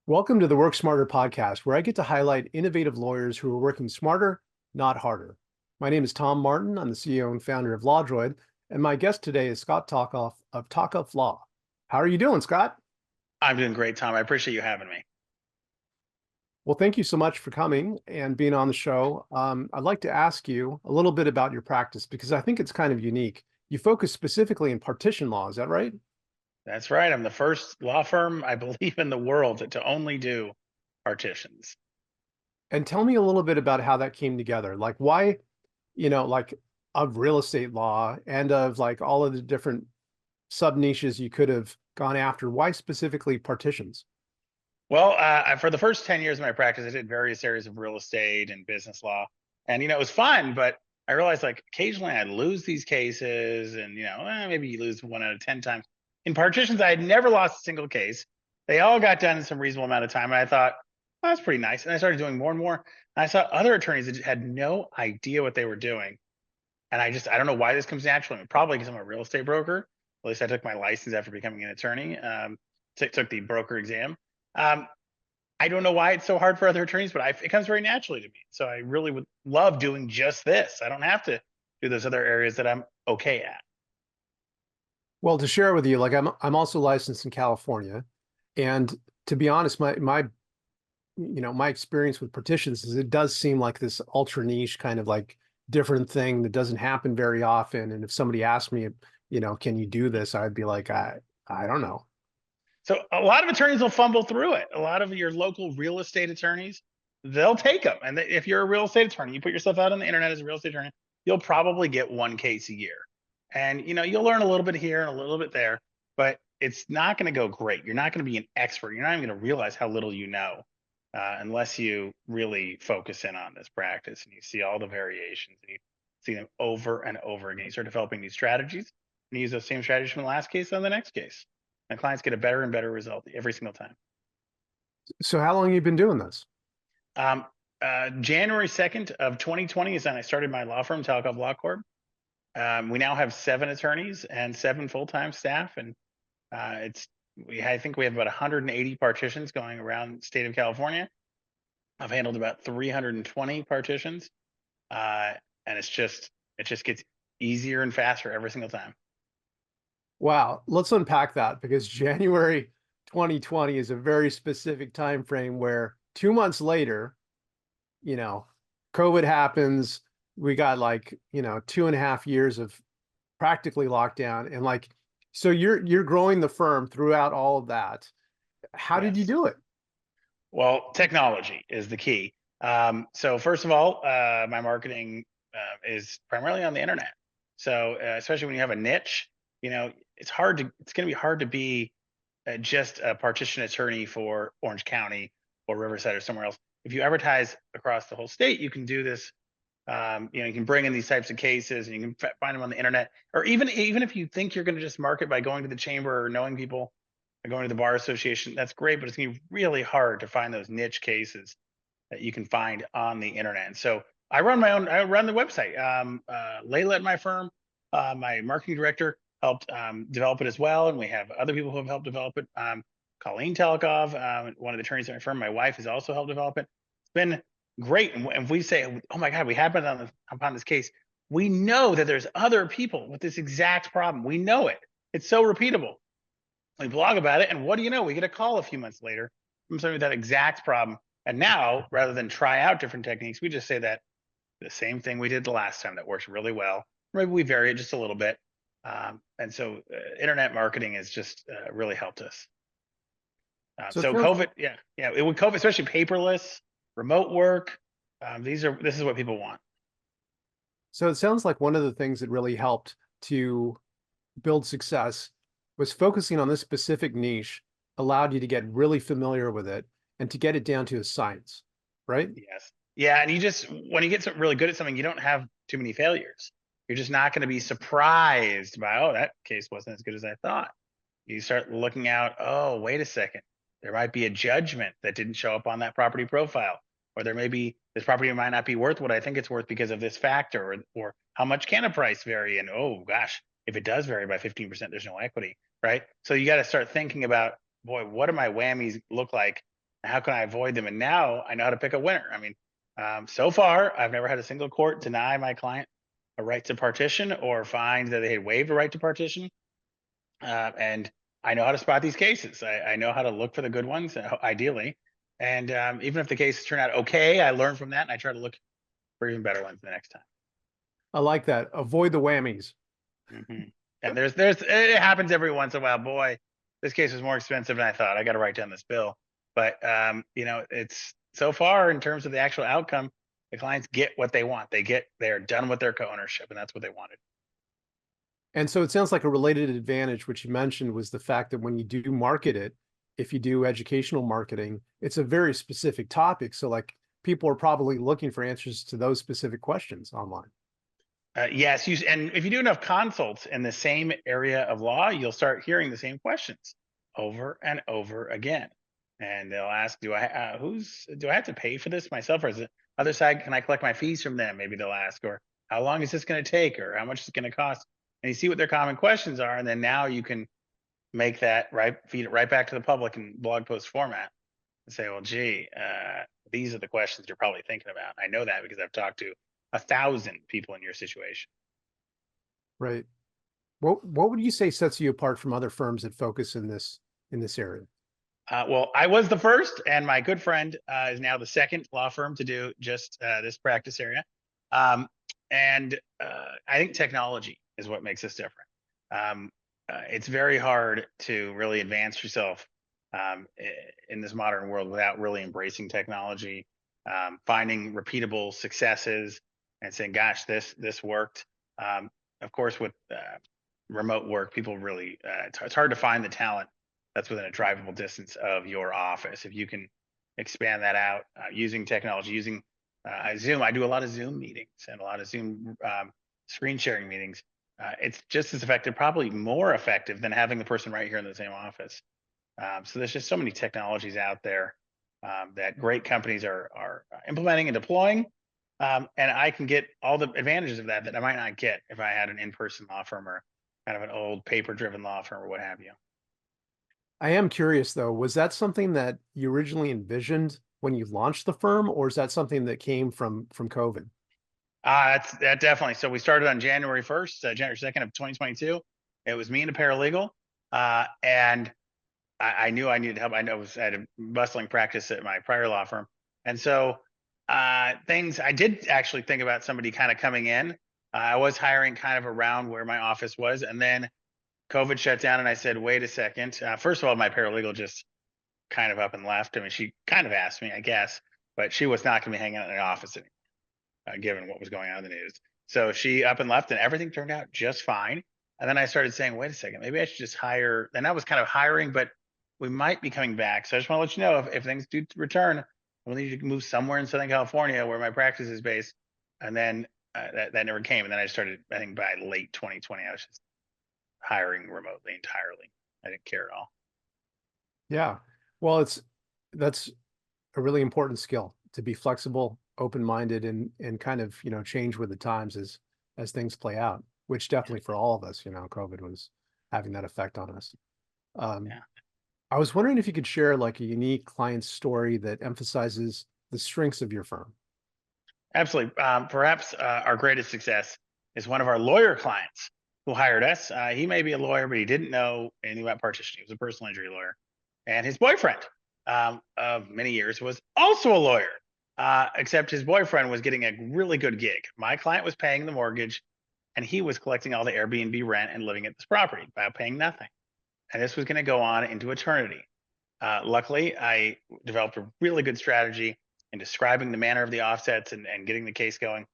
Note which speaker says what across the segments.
Speaker 1: Welcome to the Work Smarter podcast, where I get to highlight innovative lawyers who are working smarter, not harder. My name is Tom Martin. I'm the CEO and founder of LawDroid, and my guest today is Scott Talkov of Talkov Law. How are you doing, Scott?
Speaker 2: I'm doing great, Tom. I appreciate you having me.
Speaker 1: Well, thank you so much for coming and being on the show. I'd like to ask you a little bit about your practice because I think it's kind of unique. You focus specifically in partition law, is that right?
Speaker 2: That's right. I'm the first law firm, I believe, in the world to only do partitions.
Speaker 1: And tell me a little bit about how that came together. Like why, like of real estate law and of like all of the different sub niches you could have gone after. Why specifically partitions?
Speaker 2: Well, for the first 10 years of my practice, I did various areas of real estate and business law. And, it was fun, but I realized like occasionally I'd lose these cases and, maybe you lose 1 out of 10 times. In partitions, I had never lost a single case. They all got done in some reasonable amount of time. And I thought, oh, that's pretty nice. And I started doing more and more. And I saw other attorneys that had no idea what they were doing. And I don't know why this comes naturally. I mean, probably because I'm a real estate broker. At least I took my license after becoming an attorney. Took the broker exam. Um, I don't know why it's so hard for other attorneys, but it comes very naturally to me. So I really would love doing just this. I don't have to do those other areas that I'm okay at.
Speaker 1: Well, to share with you, like I'm also licensed in California, and to be honest, my experience with partitions is it does seem like this ultra niche kind of like different thing that doesn't happen very often. And if somebody asked me, can you do this? I'd be like, I don't know.
Speaker 2: So a lot of attorneys will fumble through it. A lot of your local real estate attorneys, they'll take them. And if you're a real estate attorney, you put yourself out on the internet as a real estate attorney, you'll probably get one case a year. And you'll learn a little bit here and a little bit there, but it's not going to go great. You're not going to be an expert. You're not even going to realize how little you know unless you really focus in on this practice and you see all the variations and you see them over and over again. You start developing these strategies and you use those same strategies from the last case on the next case. And clients get a better and better result every single time.
Speaker 1: So how long have you been doing this?
Speaker 2: Um, January 2nd of 2020 is when I started my law firm, Talkov Law Corp. We now have 7 attorneys and 7 full-time staff, and I think we have about 180 partitions going around the state of California. I've handled about 320 partitions, and it just gets easier and faster every single time.
Speaker 1: Wow, let's unpack that because January 2020 is a very specific time frame where 2 months later, you know, COVID happens. We got like, 2.5 years of practically lockdown. And like, so you're growing the firm throughout all of that. How did you
Speaker 2: Yes.
Speaker 1: do it?
Speaker 2: Well, technology is the key. So first of all, my marketing is primarily on the internet. So especially when you have a niche, it's hard to it's going to be hard to be just a partition attorney for Orange County or Riverside or somewhere else. If you advertise across the whole state, you can do this. You can bring in these types of cases and you can find them on the internet. Or even if you think you're going to just market by going to the chamber or knowing people or going to the bar association, that's great. But it's going to be really hard to find those niche cases that you can find on the internet. And so I run the website. Layla at my firm, my marketing director, helped develop it as well. And we have other people who have helped develop it. Colleen Talkov, one of the attorneys at my firm, my wife has also helped develop it. It's been great. And we say, oh my God, we happened upon this case. We know that there's other people with this exact problem. We know it. It's so repeatable. We blog about it. And what do you know? We get a call a few months later from somebody with that exact problem. And now, rather than try out different techniques, we just say that the same thing we did the last time that works really well. Maybe we vary it just a little bit. And so internet marketing has just really helped us.
Speaker 1: So it
Speaker 2: So
Speaker 1: sounds
Speaker 2: COVID, yeah, it would COVID, especially paperless, remote work. This is what people want.
Speaker 1: so it sounds like one of the things that really helped to build success was focusing on this specific niche allowed you to get really familiar with it and to get it down to a science, right?
Speaker 2: Yes, yeah, and when you get really good at something, you don't have too many failures. You're just not going to be surprised by, oh, that case wasn't as good as I thought. You start looking out, oh, wait a second. There might be a judgment that didn't show up on that property profile. Or this property might not be worth what I think it's worth because of this factor, or how much can a price vary? And oh gosh, if it does vary by 15%, there's no equity, right? So you got to start thinking about, boy, what do my whammies look like How can I avoid them? And now I know how to pick a winner. I mean, so far, I've never had a single court deny my client a right to partition or find that they had waived a right to partition. And I know how to spot these cases. I know how to look for the good ones, ideally. And even if the cases turn out okay, I learn from that and I try to look for even better ones the next time.
Speaker 1: I like that. Avoid the whammies.
Speaker 2: And it happens every once in a while. Boy, this case was more expensive than I thought. I got to write down this bill. But it's so far in terms of the actual outcome, the clients get what they want. They're done with their co-ownership, and that's what they wanted.
Speaker 1: And so it sounds like a related advantage, which you mentioned, was the fact that when you do market it, if you do educational marketing, it's a very specific topic. So like people are probably looking for answers to those specific questions online.
Speaker 2: Yes, and if you do enough consults in the same area of law, you'll start hearing the same questions over and over again. And they'll ask, do I have to pay for this myself, or is it other side? Can I collect my fees from them? Maybe they'll ask, or how long is this going to take, or how much is it going to cost? And you see what their common questions are, and then now you can make that feed it right back to the public in blog post format and say, well, gee, these are the questions you're probably thinking about. I know that because I've talked to 1,000 people in your situation.
Speaker 1: Right. What would you say sets you apart from other firms that focus in this area?
Speaker 2: Well, I was the first, and my good friend is now the second law firm to do just this practice area. And I think technology is what makes us different. It's very hard to really advance yourself in this modern world without really embracing technology, finding repeatable successes, and saying, "Gosh, this worked." Of course, with remote work, people really it's hard to find the talent that's within a drivable distance of your office. If you can expand that out using technology, using Zoom. I do a lot of Zoom meetings and a lot of Zoom screen sharing meetings. It's just as effective, probably more effective than having the person right here in the same office. So there's just so many technologies out there that great companies are implementing and deploying. And I can get all the advantages of that I might not get if I had an in-person law firm or kind of an old paper-driven law firm or what have you.
Speaker 1: I am curious though, was that something that you originally envisioned when you launched the firm, or is that something that came from COVID?
Speaker 2: That definitely. So we started on January 1st, January 2nd of 2022. It was me and a paralegal, and I knew I needed help. I had a bustling practice at my prior law firm, and so things I did actually think about somebody kind of coming in. I was hiring kind of around where my office was, and then COVID shut down, and I said, "Wait a second." First of all, my paralegal just kind of up and left. I mean, she kind of asked me, I guess, but she was not going to be hanging out in the office anymore, given what was going on in the news. So she up and left, and everything turned out just fine. And then I started saying, "Wait a second, maybe I should just hire." And I was kind of hiring, but we might be coming back. So I just want to let you know if things do return, we'll need to move somewhere in Southern California where my practice is based. And then that never came. And then I started, I think by late 2020, I was just hiring remotely entirely. I didn't care at all.
Speaker 1: Yeah. Well, that's a really important skill to be flexible, open-minded, and kind of, change with the times as things play out, which definitely for all of us, COVID was having that effect on us. Um,
Speaker 2: Yeah,
Speaker 1: I was wondering if you could share like a unique client story that emphasizes the strengths of your firm.
Speaker 2: absolutely. Perhaps our greatest success is one of our lawyer clients who hired us. He may be a lawyer, but he didn't know anything about partition. He was a personal injury lawyer. And his boyfriend of many years was also a lawyer, except his boyfriend was getting a really good gig. My client was paying the mortgage, and he was collecting all the Airbnb rent and living at this property by paying nothing. And this was going to go on into eternity. Luckily, I developed a really good strategy in describing the manner of the offsets and getting the case going.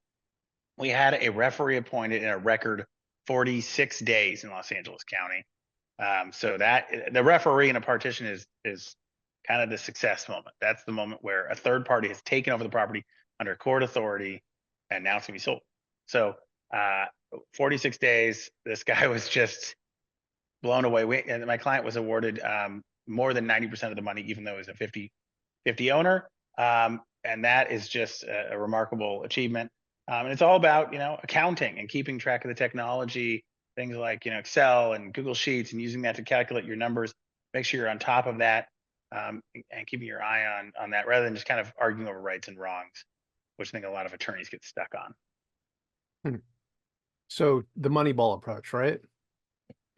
Speaker 2: We had a referee appointed in a record 46 days in Los Angeles County. So that the referee in a partition is kind of the success moment. That's the moment where a third party has taken over the property under court authority, and now it's gonna be sold. So 46 days, this guy was just blown away. And my client was awarded more than 90% of the money, even though it was a 50-50 owner. And that is just a remarkable achievement. And it's all about, accounting and keeping track of the technology, things like, Excel and Google Sheets, and using that to calculate your numbers. Make sure you're on top of that. and keeping your eye on that rather than just kind of arguing over rights and wrongs, which I think a lot of attorneys get stuck
Speaker 1: Hmm. So the Moneyball approach, right?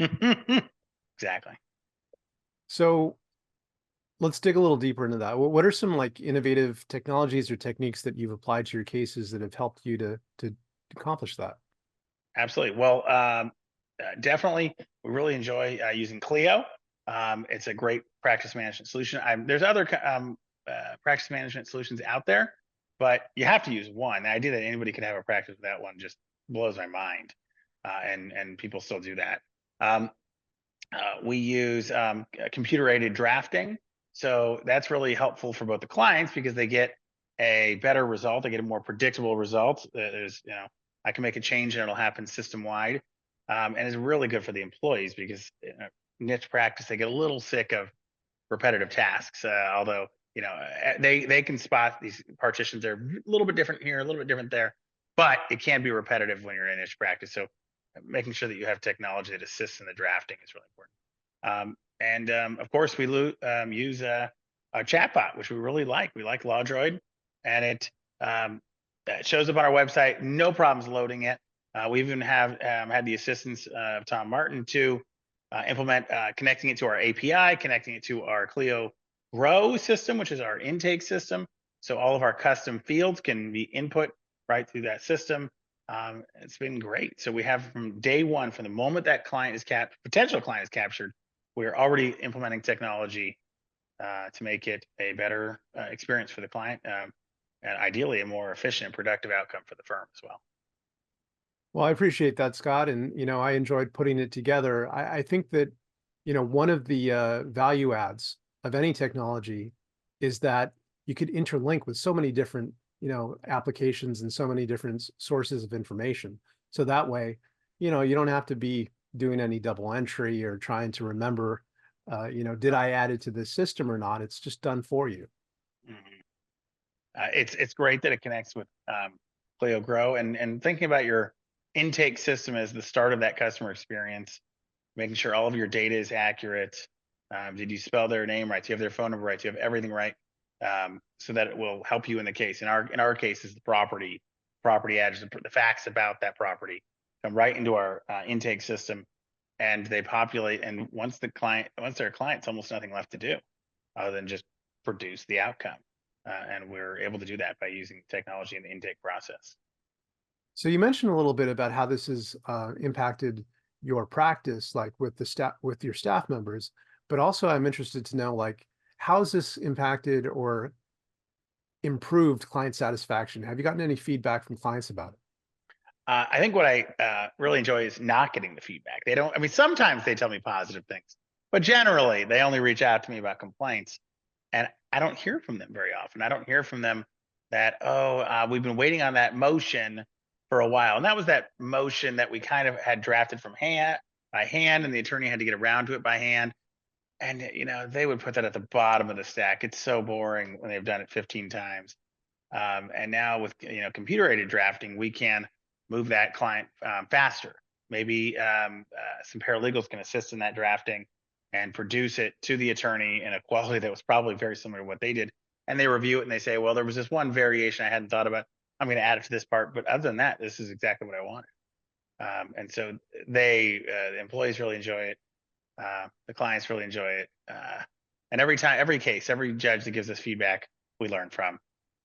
Speaker 2: on. Exactly.
Speaker 1: So let's dig a little deeper into that. What are some like innovative technologies or techniques that you've applied to your cases that have helped you to accomplish that?
Speaker 2: Absolutely. Well, definitely, we really enjoy using Clio. It's a great practice management solution. There's other practice management solutions out there, but you have to use one. The idea that anybody could have a practice without one just blows my mind, and people still do that. Um, we use computer aided drafting, so that's really helpful for both the clients because they get a better result, they get a more predictable result. There's, I can make a change and it'll happen system wide, and it's really good for the employees because niche practice they get a little sick of repetitive tasks. Although they can spot these partitions are a little bit different here, a little bit different there, but it can be repetitive when you're in niche practice. So making sure that you have technology that assists in the drafting is really important. And of course, we use a chatbot, which we really like. We like LawDroid, and it shows up on our website. No problems loading it. We even have had the assistance of Tom Martin to implement connecting it to our API, connecting it to our Clio Grow system, which is our intake system. So all of our custom fields can be input right through that system. It's been great. So we have from day one, from the moment that potential client is captured, we're already implementing technology to make it a better experience for the client, and ideally a more efficient and productive outcome for the firm as well.
Speaker 1: Well, I appreciate that, Scott. And, I enjoyed putting it together. I think that, one of the value adds of any technology is that you could interlink with so many different, applications and so many different sources of information. So that way, you don't have to be doing any double entry or trying to remember, did I add it to this system or not? It's just done for you.
Speaker 2: Mhm. It's great that it connects with Clio Grow and thinking about your intake system as the start of that customer experience, making sure all of your data is accurate. Did you spell their name right? Do you have their phone number right? Do you have everything right? So that it will help you in the case. In our case, is the property address, the facts about that property come right into our intake system, and they populate. And once they're a client, it's almost nothing left to do other than just produce the outcome. And we're able to do that by using technology in the intake process.
Speaker 1: So you mentioned a little bit about how this has impacted your practice, like with your staff members, but also I'm interested to know, like, how has this impacted or improved client satisfaction? Have you gotten any feedback from clients about it?
Speaker 2: I think what I really enjoy is not getting the feedback. They don't, I mean, sometimes they tell me positive things, but generally they only reach out to me about complaints. And I don't hear from them very often. I don't hear from them that, oh, we've been waiting on that motion for a while. And that was that motion that we kind of had drafted from hand by hand, and the attorney had to get around to it by hand. And, they would put that at the bottom of the stack. It's so boring when they've done it 15 times. And now with computer aided drafting, we can move that client faster. Maybe some paralegals can assist in that drafting and produce it to the attorney in a quality that was probably very similar to what they did. And they review it and they say, well, there was this one variation I hadn't thought about. I'm going to add it to this part, but other than that, this is exactly what I wanted. And so the employees really enjoy it. The clients really enjoy it. And every case, every judge that gives us feedback, we learn from,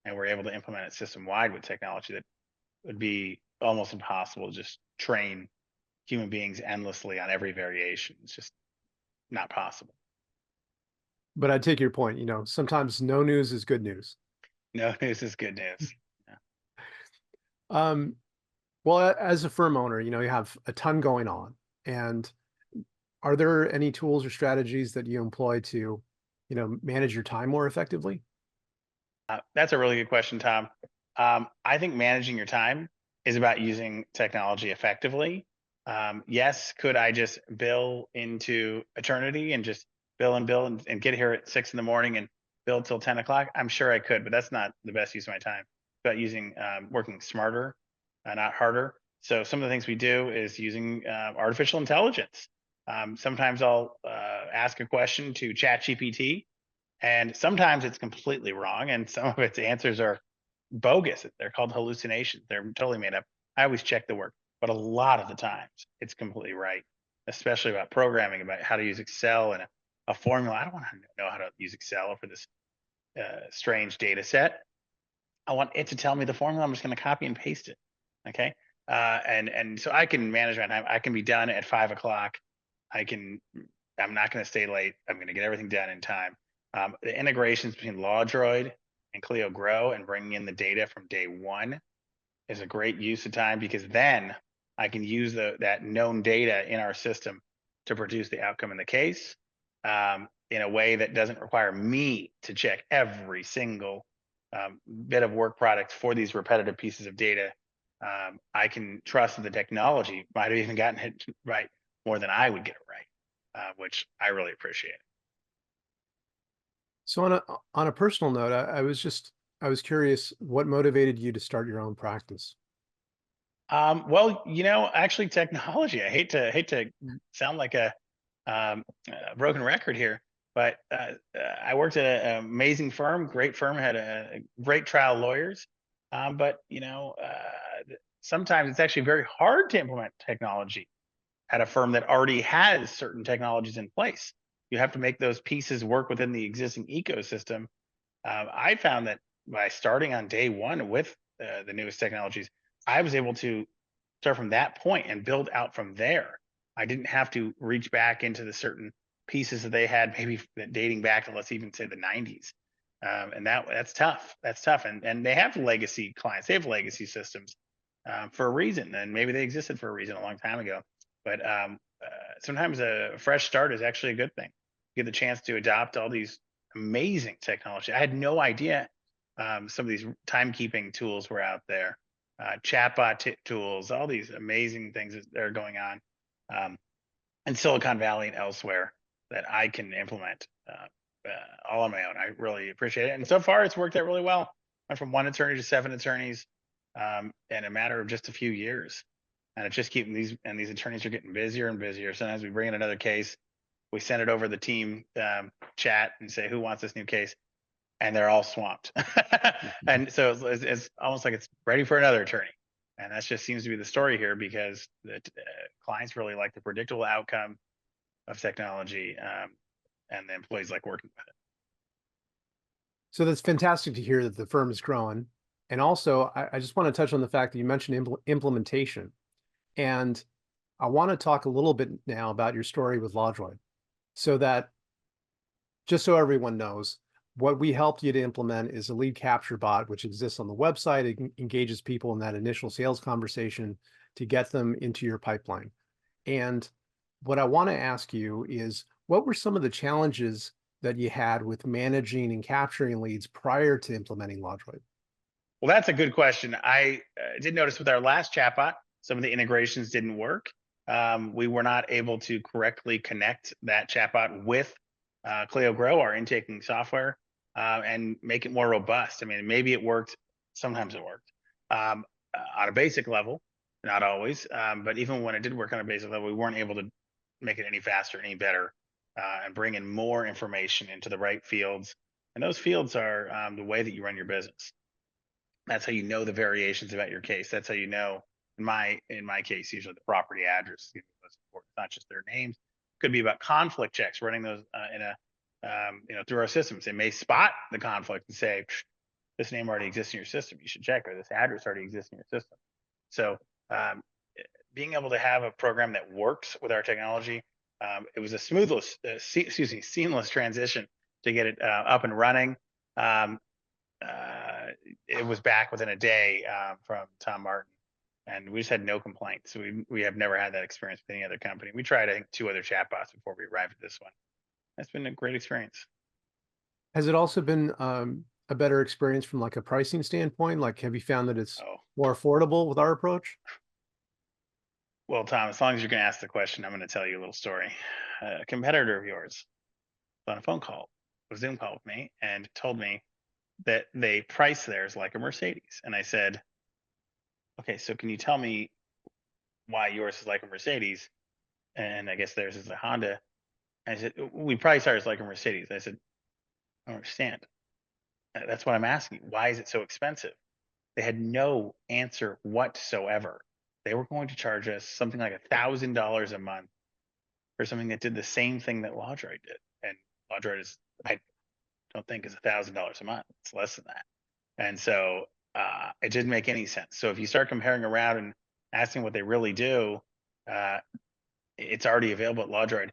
Speaker 2: and we're able to implement it system wide with technology that would be almost impossible to just train human beings endlessly on every variation. It's just not possible.
Speaker 1: But I take your point, sometimes no news is good news.
Speaker 2: No news is good news. Yeah.
Speaker 1: Um, well, as a firm owner, you have a ton going on. And are there any tools or strategies that you employ to, manage your time more effectively?
Speaker 2: That's a really good question, Tom. I think managing your time is about using technology effectively. Yes, could I just bill into eternity and just bill and get here at 6 in the morning and bill till 10 o'clock? I'm sure I could, but that's not the best use of my time. It's about working smarter, not harder. So some of the things we do is using artificial intelligence. Sometimes I'll ask a question to ChatGPT, And sometimes it's completely wrong, and some of its answers are bogus. They're called hallucinations. They're totally made up. I always check the work, but a lot of the times it's completely right, especially about programming, about how to use Excel and a formula. I don't want to know how to use Excel for this strange data set. I want it to tell me the formula. I'm just going to copy and paste it. Okay. And so I can manage my time. I can be done at 5 o'clock. I can, I'm not going to stay late. I'm going to get everything done in time. The integrations between LawDroid and Clio Grow and bringing in the data from day one is a great use of time, because then I can use that known data in our system to produce the outcome in the case, in a way that doesn't require me to check every single bit of work product for these repetitive pieces of data. I can trust that the technology might have even gotten it right more than I would get it right, which I really appreciate.
Speaker 1: So on a personal note, I was curious what motivated you to start your own practice.
Speaker 2: Well, actually, technology. I hate to sound like a broken record here, but I worked at an amazing firm, great firm, had a great trial lawyers. But sometimes it's actually very hard to implement technology at a firm that already has certain technologies in place. You have to make those pieces work within the existing ecosystem. I found that by starting on day one with the newest technologies, I was able to start from that point and build out from there. I didn't have to reach back into the certain pieces that they had, maybe dating back to, let's even say, the 90s. And that's tough. That's tough. And they have legacy clients. They have legacy systems for a reason, and maybe they existed for a reason a long time ago. But sometimes a fresh start is actually a good thing. You get the chance to adopt all these amazing technology. I had no idea some of these timekeeping tools were out there, chatbot tools, all these amazing things that are going on in Silicon Valley and elsewhere that I can implement all on my own. I really appreciate it, and so far it's worked out really well. Went from one attorney to seven attorneys in a matter of just a few years, and it's just keeping these attorneys are getting busier and busier. Sometimes we bring in another case, we send it over the team chat and say, who wants this new case? And they're all swamped. And so it's almost like it's ready for another attorney. And that just seems to be the story here, because the clients really like the predictable outcome of technology, and the employees like working with it.
Speaker 1: So that's fantastic to hear that the firm is growing. And also, I just want to touch on the fact that you mentioned implementation. And I want to talk a little bit now about your story with LawDroid, so that just so everyone knows, what we helped you to implement is a lead capture bot, which exists on the website. It engages people in that initial sales conversation to get them into your pipeline. And what I want to ask you is, what were some of the challenges that you had with managing and capturing leads prior to implementing LawDroid?
Speaker 2: Well, that's a good question. I did notice with our last chatbot, some of the integrations didn't work. We were not able to correctly connect that chatbot with Clio Grow, our intaking software, and make it more robust. I mean, maybe it worked. Sometimes it worked on a basic level, not always. But even when it did work on a basic level, we weren't able to make it any faster, any better, and bring in more information into the right fields. And those fields are the way that you run your business. That's how you know the variations about your case. That's how you know, in my case, usually the property address is gonna be most important. It's not just their names. Could be about conflict checks, running those in a through our systems. They may spot the conflict and say, this name already exists in your system. You should check, or this address already exists in your system. So um, being able to have a program that works with our technology, it was a seamless transition to get it up and running. Um, uh, it was back within a day from Tom Martin, and we just had no complaints. So we have never had that experience with any other company. We tried, I think, two other chatbots before we arrived at this one. That's been a great experience.
Speaker 1: Has it also been a better experience from like a pricing standpoint? Like, have you found that it's
Speaker 2: Oh,
Speaker 1: more affordable with our approach?
Speaker 2: well, Tom, as long as you're going to ask the question, I'm going to tell you a little story. A competitor of yours was on a phone call, a Zoom call with me, and told me that they price theirs like a Mercedes. And I said, okay, so can you tell me why yours is like a Mercedes? And I guess theirs is a Honda. And I said, we price ours like a Mercedes. I said, I don't understand. That's what I'm asking. Why is it so expensive? They had no answer whatsoever. They were going to charge us something like $1,000 a month for something that did the same thing that LawDroid did. And LawDroid is, I don't think, is $1,000 a month. It's less than that. And so it didn't make any sense. So if you start comparing around and asking what they really do, uh, it's already available at LawDroid.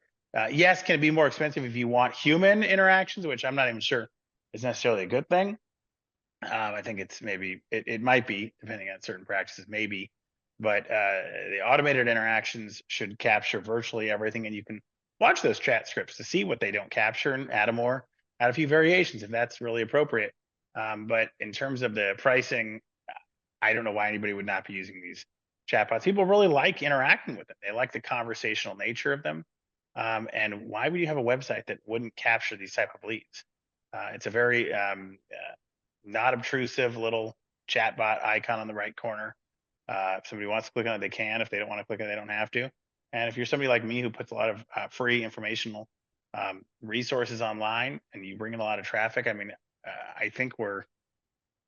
Speaker 2: Yes, can it be more expensive if you want human interactions, which I'm not even sure is necessarily a good thing. I think it's maybe it might be depending on certain practices, maybe, but the automated interactions should capture virtually everything, and you can watch those chat scripts to see what they don't capture and add a few variations if that's really appropriate. But in terms of the pricing, I don't know why anybody would not be using these chatbots. People really like interacting with them. They like the conversational nature of them. And why would you have a website that wouldn't capture these type of leads? It's a very not obtrusive little chatbot icon on the right corner. If somebody wants to click on it, they can. If they don't want to click on it, they don't have to. And if you're somebody like me who puts a lot of free informational resources online and you bring in a lot of traffic, I mean, I think we're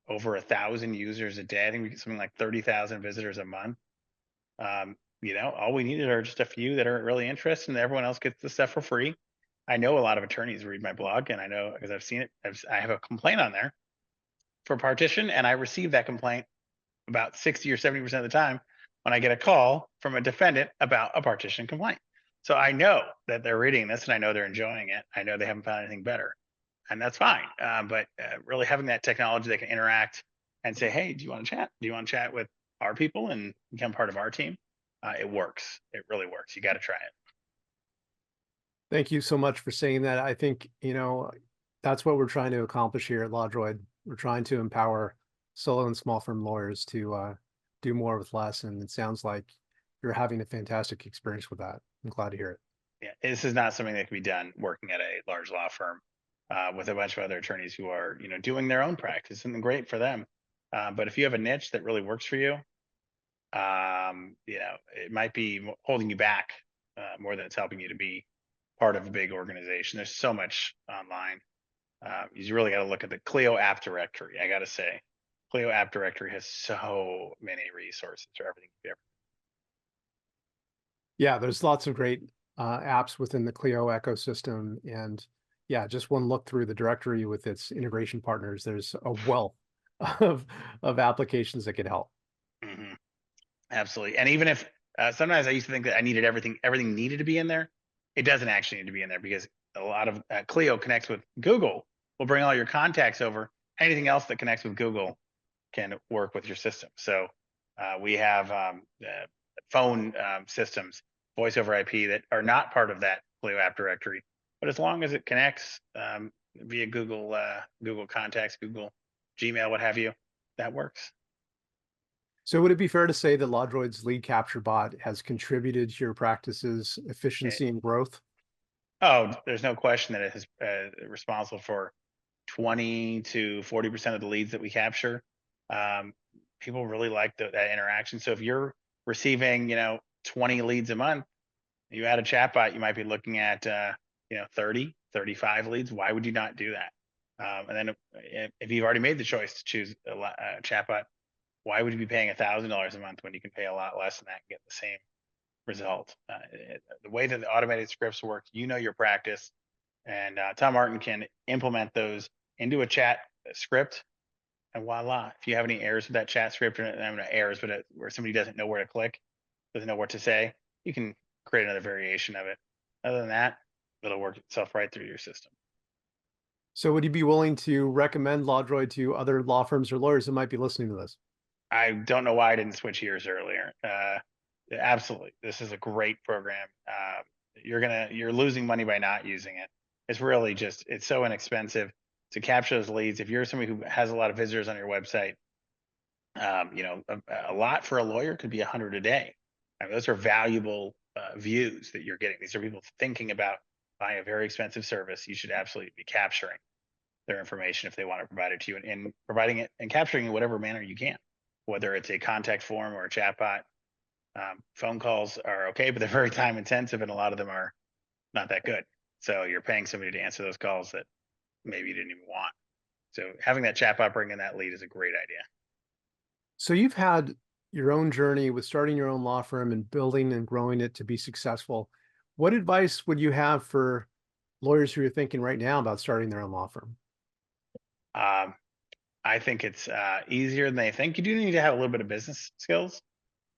Speaker 2: over 1,000 users a day. I think we get something like 30,000 visitors a month. All we needed are just a few that are really interested, and everyone else gets the stuff for free. I know a lot of attorneys read my blog, and I know because I've seen it. I have a complaint on there for partition, and I receive that complaint about 60 or 70% of the time when I get a call from a defendant about a partition complaint. So I know that they're reading this, and I know they're enjoying it. I know they haven't found anything better, and that's fine. But really having that technology that can interact and say, "Hey, do you want to chat? Do you want to chat with our people and become part of our team?" It works. It really works. You got to try it.
Speaker 1: Thank you so much for saying that. I think, that's what we're trying to accomplish here at LawDroid. We're trying to empower solo and small firm lawyers to do more with less. And it sounds like you're having a fantastic experience with that. I'm glad to hear it.
Speaker 2: Yeah, this is not something that can be done working at a large law firm with a bunch of other attorneys who are, doing their own practice, and great for them. But if you have a niche that really works for you, it might be holding you back more than it's helping you to be part of a big organization. There's so much online. You really got to look at the Clio app directory. I got to say, Clio app directory has so many resources for everything you ever.
Speaker 1: Yeah, there's lots of great apps within the Clio ecosystem. And yeah, just one look through the directory with its integration partners, there's a wealth of applications that could help.
Speaker 2: Hmm. Absolutely. And even if sometimes I used to think that I needed everything needed to be in there. It doesn't actually need to be in there because a lot of Clio connects with Google. Will bring all your contacts over. Anything else that connects with Google can work with your system. So we have phone systems, voice over IP that are not part of that Clio app directory. But as long as it connects via Google Contacts, Google Gmail, what have you, that works.
Speaker 1: So would it be fair to say that LawDroid's lead capture bot has contributed to your practice's
Speaker 2: Okay.
Speaker 1: efficiency and growth?
Speaker 2: Oh, there's no question that it is responsible for 20 to 40% of the leads that we capture. Um, People really like that interaction. So if you're receiving, 20 leads a month, you add a chatbot, you might be looking at, 30, 35 leads. Why would you not do that? And then if you've already made the choice to choose a chatbot, why would you be paying $1,000 a month when you can pay a lot less than that and get the same result? The way that the automated scripts work, your practice, and Tom Martin can implement those into a chat script, and voila! If you have any errors with that chat script, or not errors, but where somebody doesn't know where to click, doesn't know what to say, you can create another variation of it. Other than that, it'll work itself right through your system.
Speaker 1: So would you be willing to recommend LawDroid to other law firms or lawyers that might be listening to this?
Speaker 2: I don't know why I didn't switch years earlier. Absolutely, this is a great program. You're losing money by not using it. It's really just it's so inexpensive to capture those leads. If you're somebody who has a lot of visitors on your website, a lot for a lawyer could be 100 a day. I mean, those are valuable views that you're getting. These are people thinking about buying a very expensive service. You should absolutely be capturing their information if they want to provide it to you, and providing it and capturing in whatever manner you can, whether it's a contact form or a chatbot. Phone calls are okay, but they're very time intensive, and a lot of them are not that good. So you're paying somebody to answer those calls that maybe you didn't even want. So having that chatbot bring in that lead is a great idea.
Speaker 1: So you've had your own journey with starting your own law firm and building and growing it to be successful. What advice would you have for lawyers who are thinking right now about starting their own law firm?
Speaker 2: Um, I think it's easier than they think. You do need to have a little bit of business skills,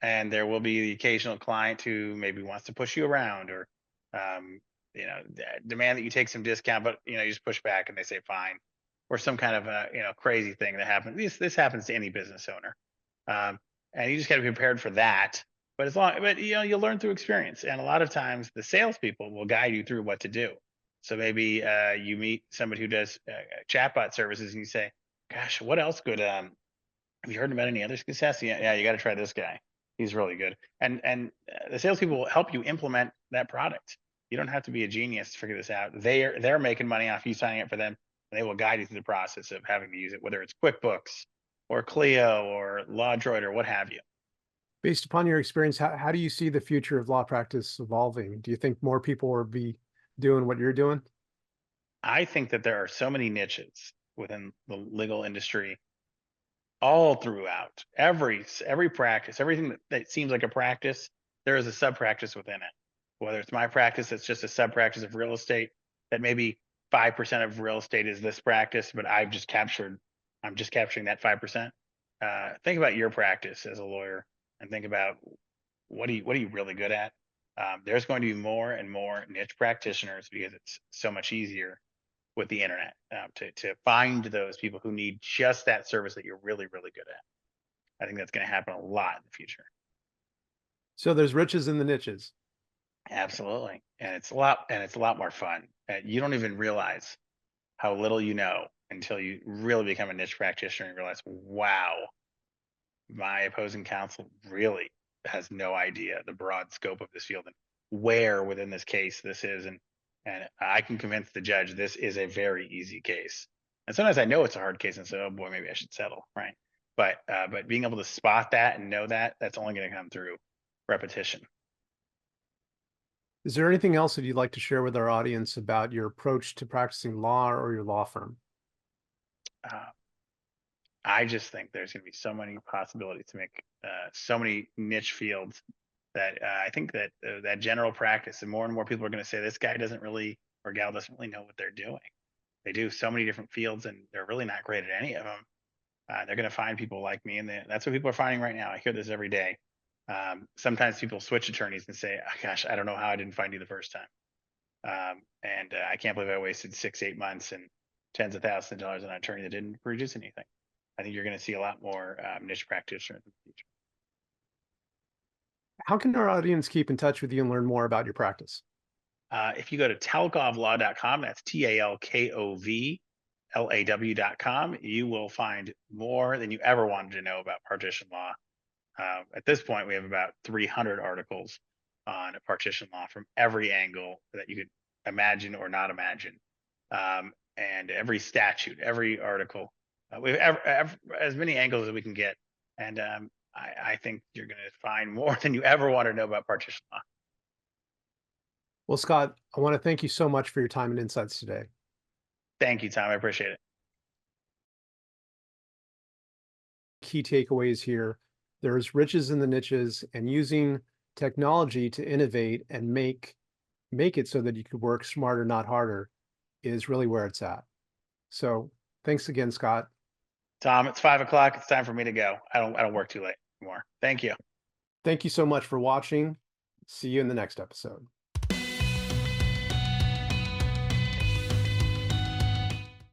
Speaker 2: and there will be the occasional client who maybe wants to push you around or um, demand that you take some discount, but you just push back and they say fine, or some kind of crazy thing that happens. This happens to any business owner, um, and you just got to be prepared for that. But you learn through experience, and a lot of times the salespeople will guide you through what to do. So maybe you meet somebody who does chatbot services, and you say, "Gosh, what else could have you heard about any other success? Yeah, yeah, you got to try this guy. He's really good." And the salespeople will help you implement that product. You don't have to be a genius to figure this out. They're making money off you signing up for them, and they will guide you through the process of having to use it, whether it's QuickBooks or Clio or LawDroid or what have you.
Speaker 1: Based upon your experience, how do you see the future of law practice evolving? Do you think more people will be doing what you're doing?
Speaker 2: I think that there are so many niches within the legal industry all throughout every practice, everything that seems like a practice, there is a sub practice within it. Whether it's my practice, it's just a sub practice of real estate that maybe 5% of real estate is this practice, but I'm just capturing that 5%. Think about your practice as a lawyer and think about what are you really good at. There's going to be more and more niche practitioners because it's so much easier with the internet to find those people who need just that service that you're really really good at. I think that's going to happen a lot in the future.
Speaker 1: So there's riches in the niches.
Speaker 2: Absolutely, and it's a lot more fun. You don't even realize how little you know until you really become a niche practitioner and realize, wow, my opposing counsel really has no idea the broad scope of this field and where within this case this is, and I can convince the judge this is a very easy case. And sometimes I know it's a hard case and say, oh boy, maybe I should settle, right? But being able to spot that and know that that's only going to come through repetition.
Speaker 1: Is there anything else that you'd like to share with our audience about your approach to practicing law or your law firm?
Speaker 2: Uh, I just think there's going to be so many possibilities to make so many niche fields that I think that that general practice and more people are going to say this guy doesn't really or gal doesn't really know what they're doing. They do so many different fields and they're really not great at any of them. They're going to find people like me, and that's what people are finding right now. I hear this every day. Sometimes people switch attorneys and say, oh, "Gosh, I don't know how I didn't find you the first time," and I can't believe I wasted 6, 8 months and tens of thousands of dollars on an attorney that didn't produce anything. I think you're going to see a lot more niche practitioners in the future.
Speaker 1: How can our audience keep in touch with you and learn more about your practice?
Speaker 2: If you go to talkovlaw.com, that's TALKOVLAW.com, you will find more than you ever wanted to know about partition law. At this point, we have about 300 articles on partition law from every angle that you could imagine or not imagine. And every statute, every article, we have as many angles as we can get. And I think you're going to find more than you ever want to know about partition law.
Speaker 1: Well, Scott, I want to thank you so much for your time and insights today.
Speaker 2: Thank you, Tom. I appreciate it.
Speaker 1: Key takeaways here. There's riches in the niches, and using technology to innovate and make it so that you could work smarter, not harder, is really where it's at. So thanks again, Scott.
Speaker 2: Tom, it's 5 o'clock. It's time for me to go. I don't work too late anymore. Thank you.
Speaker 1: Thank you so much for watching. See you in the next episode.